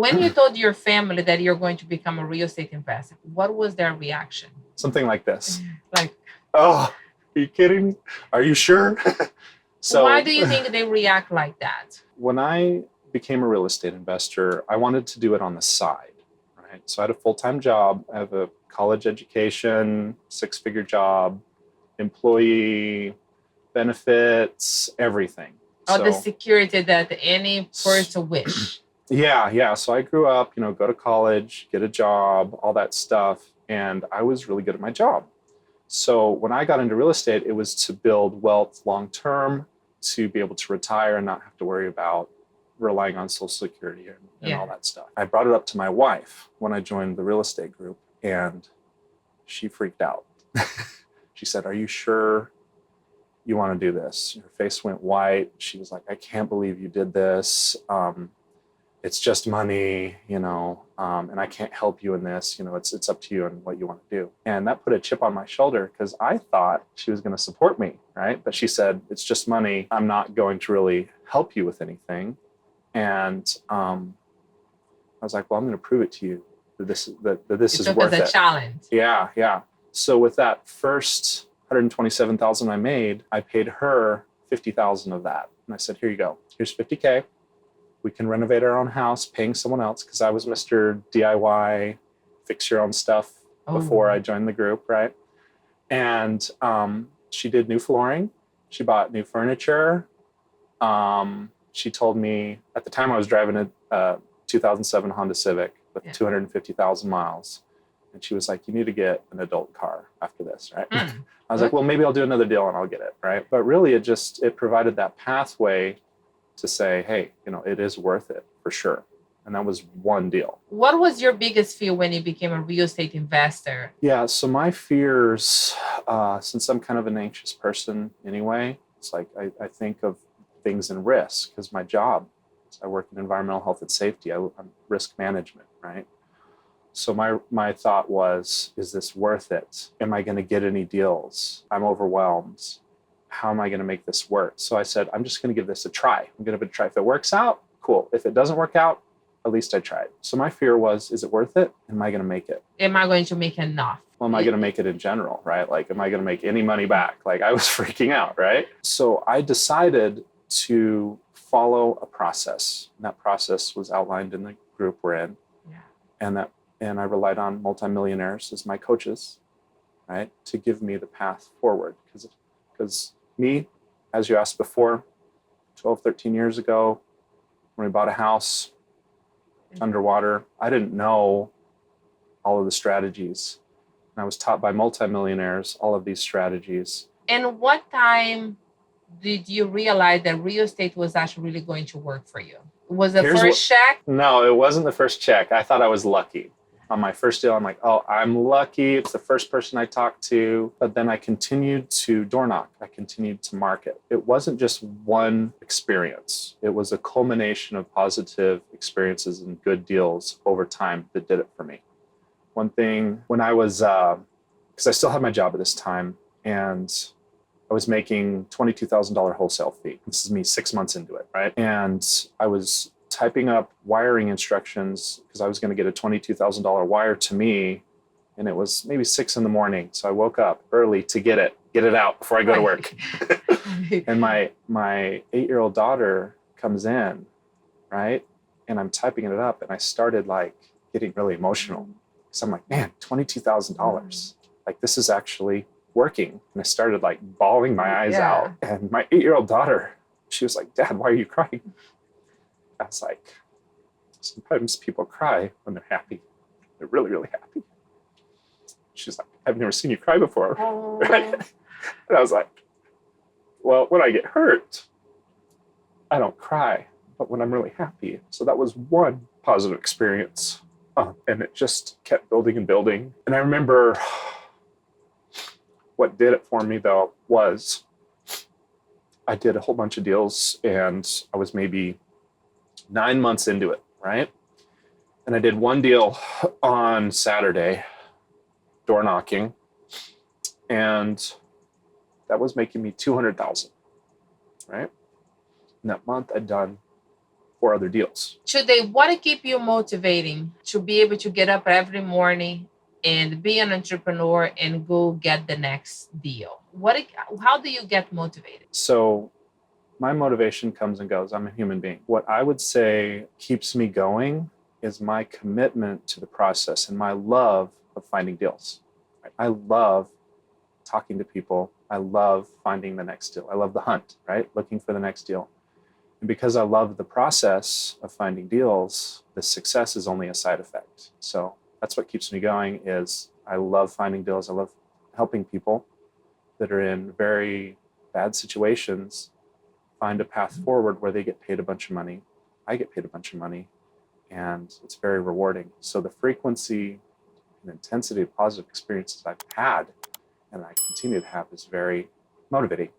when you told your family that you're going to become a real estate investor, what was their reaction? Something like this. Like, oh, are you kidding? Are you sure? So why do you think they react like that? when I became a real estate investor, I wanted to do it on the side, right? So I had a full-time job. I have a college education, 6-figure job, employee benefits, everything. Or the security that any person wish. Yeah. So I grew up, go to college, get a job, all that stuff. And I was really good at my job. So when I got into real estate, it was to build wealth long-term, to be able to retire and not have to worry about relying on Social Security and all that stuff. I brought it up to my wife when I joined the real estate group, and she freaked out. She said, "Are you sure you want to do this?" Her face went white. She was like, "I can't believe you did this. It's just money, and I can't help you in this. It's up to you and what you want to do." And that put a chip on my shoulder because I thought she was going to support me, right? But she said, "It's just money. I'm not going to really help you with anything." And I was like, "Well, I'm going to prove it to you that this is worth it." It's a challenge. Yeah. So with that first $127,000 I made, I paid her $50,000 of that, and I said, "Here you go. Here's $50K. We can renovate our own house, paying someone else," because I was Mr. DIY, fix your own stuff before I joined the group, right? And she did new flooring. She bought new furniture. She told me, at the time I was driving a 2007 Honda Civic with 250,000 miles. And she was like, "You need to get an adult car after this," right? I was like, "Well, maybe I'll do another deal and I'll get it," right? But really it provided that pathway to say, hey, it is worth it for sure. And that was one deal. What was your biggest fear when you became a real estate investor? Yeah, so my fears, since I'm kind of an anxious person anyway, it's like I think of things in risk because my job, I work in environmental health and safety. I'm risk management, right? So my thought was, is this worth it? Am I going to get any deals? I'm overwhelmed. How am I going to make this work? So I said, I'm just going to give this a try. I'm going to give it a try. If it works out, cool. If it doesn't work out, at least I tried. So my fear was, is it worth it? Am I going to make it? Am I going to make enough? Well, am I going to make it in general, right? Like, am I going to make any money back? Like, I was freaking out, right? So I decided to follow a process. And that process was outlined in the group we're in. Yeah. And I relied on multimillionaires as my coaches, right? To give me the path forward. Because me, as you asked before, 12, 13 years ago, when we bought a house underwater, I didn't know all of the strategies. And I was taught by multimillionaires all of these strategies. And what time did you realize that real estate was actually really going to work for you? Was the first check? No, it wasn't the first check. I thought I was lucky. On my first deal, I'm like, oh, I'm lucky. It's the first person I talked to. But then I continued to door knock. I continued to market. It wasn't just one experience. It was a culmination of positive experiences and good deals over time that did it for me. One thing, when I was, because I still had my job at this time, and I was making $22,000 wholesale fee. This is me 6 months into it, right? And I was typing up wiring instructions because I was going to get a $22,000 wire to me, and it was maybe 6 a.m. So I woke up early to get it out before I go to work. And my 8-year-old daughter comes in, right? And I'm typing it up, and I started like getting really emotional. So I'm like, man, $22,000. Like, this is actually working. And I started like bawling my eyes out. And my 8-year-old daughter, she was like, "Dad, why are you crying?" I was like, sometimes people cry when they're happy. They're really, really happy. She's like, "I've never seen you cry before." Right? And I was like, well, when I get hurt, I don't cry, but when I'm really happy. So that was one positive experience. And it just kept building and building. And I remember what did it for me, though, was I did a whole bunch of deals, and I was maybe 9 months into it, right? And I did one deal on Saturday, door knocking, and that was making me $200,000, right? In that month, I'd done for other deals. Today, what keep you motivating to be able to get up every morning and be an entrepreneur and go get the next deal? How do you get motivated? So my motivation comes and goes. I'm a human being. What I would say keeps me going is my commitment to the process and my love of finding deals. I love talking to people. I love finding the next deal. I love the hunt, right? Looking for the next deal. And because I love the process of finding deals, the success is only a side effect. So that's what keeps me going is I love finding deals. I love helping people that are in very bad situations find a path forward where they get paid a bunch of money. I get paid a bunch of money, and it's very rewarding. So the frequency and intensity of positive experiences I've had and I continue to have is very motivating.